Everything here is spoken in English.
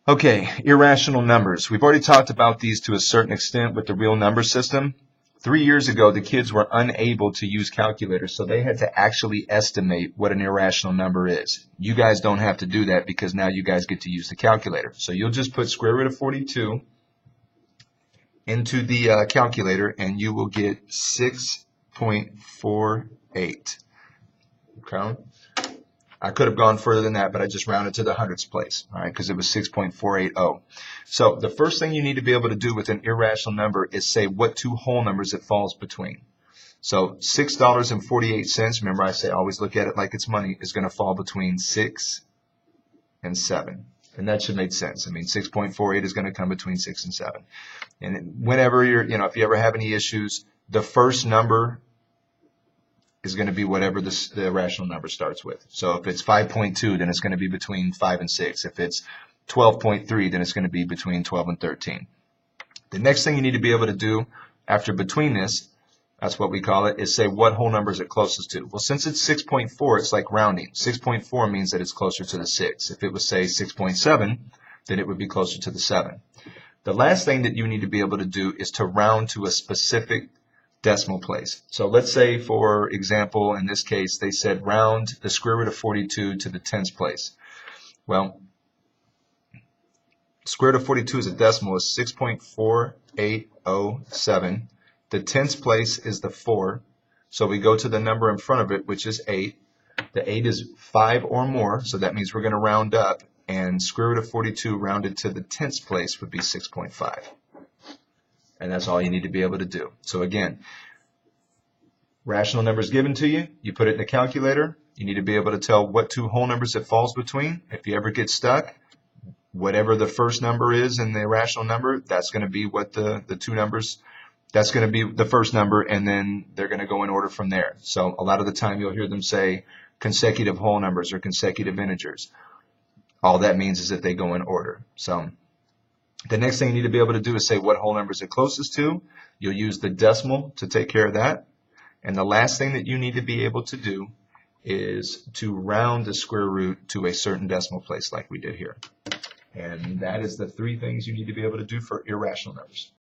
Okay, irrational numbers. We've already talked about these to a certain extent with the real number system. 3 years ago, the kids were unable to use calculators, so they had to actually estimate what an irrational number is. You guys don't have to do that because now you guys get to use the calculator. So you'll just put square root of 42 into the calculator, and you will get 6.48. Okay? I could have gone further than that, but I just rounded to the hundredths place, all right, because it was 6.480. So the first thing you need to be able to do with an irrational number is say what two whole numbers it falls between. So $6.48, remember I say always look at it like it's money, is going to fall between 6 and 7. And that should make sense. I mean, 6.48 is going to come between 6 and 7. And whenever if you ever have any issues, the first number is going to be whatever the irrational number starts with. So if it's 5.2, then it's going to be between 5 and 6. If it's 12.3, then it's going to be between 12 and 13. The next thing you need to be able to do after between this, that's what we call it, is say what whole number is it closest to. Well, since it's 6.4, it's like rounding. 6.4 means that it's closer to the 6. If it was, say, 6.7, then it would be closer to the 7. The last thing that you need to be able to do is to round to a specific decimal place. So let's say, for example, in this case, they said round the square root of 42 to the tens place. Well, square root of 42 as a decimal is 6.4807. The tens place is the 4. So we go to the number in front of it, which is 8. The 8 is 5 or more, so that means we're going to round up. And square root of 42 rounded to the tens place would be 6.5. And that's all you need to be able to do. So again, rational numbers given to you, you put it in the calculator. You need to be able to tell what two whole numbers it falls between. If you ever get stuck, whatever the first number is in the irrational number, that's going to be what the two numbers, that's going to be the first number, and then they're going to go in order from there. So a lot of the time you'll hear them say consecutive whole numbers or consecutive integers. All that means is that they go in order. So the next thing you need to be able to do is say what whole number is it closest to. You'll use the decimal to take care of that. And the last thing that you need to be able to do is to round the square root to a certain decimal place like we did here. And that is the 3 things you need to be able to do for irrational numbers.